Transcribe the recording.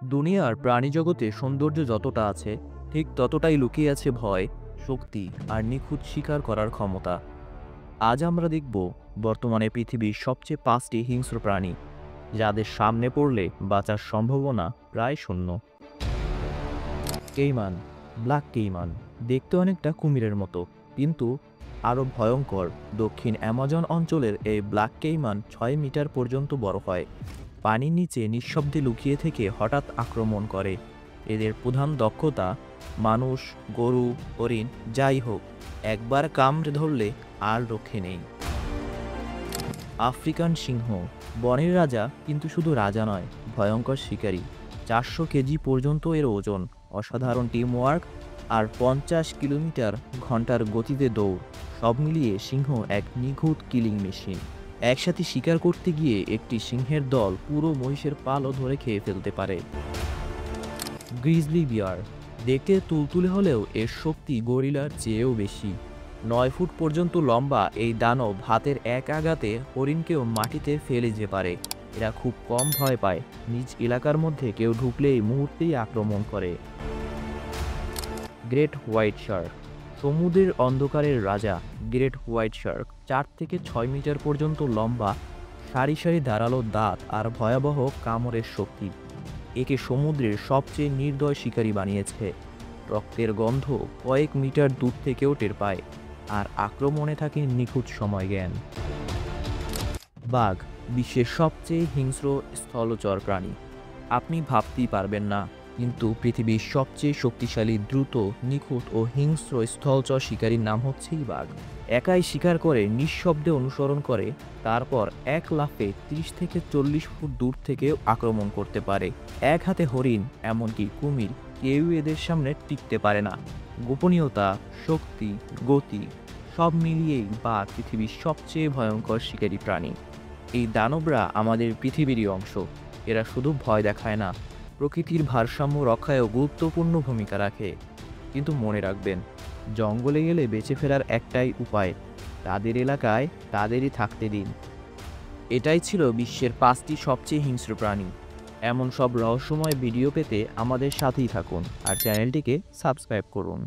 দুনিয়ার প্রাণীজগতে সৌন্দর্য যতটা আছে, ঠিক ততটাই লুকিয়ে আছে ভয়, শক্তি আর নিখুঁত শিকার করার ক্ষমতা। আজ আমরা দেখব বর্তমানে পৃথিবীর সবচেয়ে 5টি হিংস্র প্রাণী, যাদের সামনে পড়লে বাঁচার সম্ভাবনা প্রায় শূন্য। কেইমান, ব্ল্যাক কেইমান দেখতে অনেকটা কুমিরের মতো, কিন্তু আরও ভয়ঙ্কর। দক্ষিণ অ্যামাজন অঞ্চলের এই ব্ল্যাক কেইমান 6 মিটার পর্যন্ত বড় হয়। পানির নিচে নিঃশব্দে লুকিয়ে থেকে হঠাৎ আক্রমণ করে। এদের প্রধান দক্ষতা, মানুষ, গরু, হরিণ যাই হোক, একবার কামড়ে ধরলে আর রক্ষে নেই। আফ্রিকান সিংহ, বনের রাজা, কিন্তু শুধু রাজা নয়, ভয়ঙ্কর শিকারী। 400 কেজি পর্যন্ত এর ওজন, অসাধারণ টিমওয়ার্ক আর 50 কিলোমিটার ঘন্টার গতিতে দৌড়। সব মিলিয়ে সিংহ এক নিখুঁত কিলিং মেশিন। একসাথে শিকার করতে গিয়ে একটি সিংহের দল পুরো মহিষের পালও ধরে খেয়ে ফেলতে পারে। গ্রিজলি বিয়ার, দেখতে তুলতুলে হলেও এর শক্তি গরিলার চেয়েও বেশি। 9 ফুট পর্যন্ত লম্বা এই দানব হাতের এক আঘাতে হরিণকেও মাটিতে ফেলে যেতে পারে। এরা খুব কম ভয় পায়, নিজ এলাকার মধ্যে কেউ ঢুকলেই মুহূর্তেই আক্রমণ করে। গ্রেট হোয়াইট শার্ক, সমুদ্রের অন্ধকারের রাজা। গ্রেট হোয়াইট শার্ক 4 থেকে 6 মিটার পর্যন্ত লম্বা, সারি সারি ধারালো দাঁত আর ভয়াবহ কামড়ের শক্তি একে সমুদ্রের সবচেয়ে নির্দয় শিকারী বানিয়েছে। রক্তের গন্ধ কয়েক মিটার দূর থেকেও টের পায়, আর আক্রমণে থাকে নিখুঁত সময়জ্ঞান। বাঘ, বিশ্বের সবচেয়ে হিংস্র স্থলচর প্রাণী। আপনি ভাবতেই পারবেন না, কিন্তু পৃথিবীর সবচেয়ে শক্তিশালী, দ্রুত, নিখুঁত ও হিংস্র স্থলচর শিকারীর নাম হচ্ছেই বাঘ। একাই শিকার করে, নিঃশব্দে অনুসরণ করে, তারপর এক লাফে 30 থেকে 40 ফুট দূর থেকেও আক্রমণ করতে পারে। এক হাতে হরিণ, এমনকি কুমির, কেউ এদের সামনে টিকতে পারে না। গোপনীয়তা, শক্তি, গতি সব মিলিয়েই বাঘ পৃথিবীর সবচেয়ে ভয়ঙ্কর শিকারী প্রাণী। এই দানবরা আমাদের পৃথিবীরই অংশ। এরা শুধু ভয় দেখায় না, প্রকৃতির ভারসাম্য রক্ষায়ও গুরুত্বপূর্ণ ভূমিকা রাখে। কিন্তু মনে রাখবেন, জঙ্গলে গেলে বেঁচে ফেরার একটাই উপায়, তাদের এলাকায় তাদেরই থাকতে দিন। এটাই ছিল বিশ্বের 5টি সবচেয়ে হিংস্র প্রাণী। এমন সব রহস্যময় ভিডিও পেতে আমাদের সাথেই থাকুন আর চ্যানেলটিকে সাবস্ক্রাইব করুন।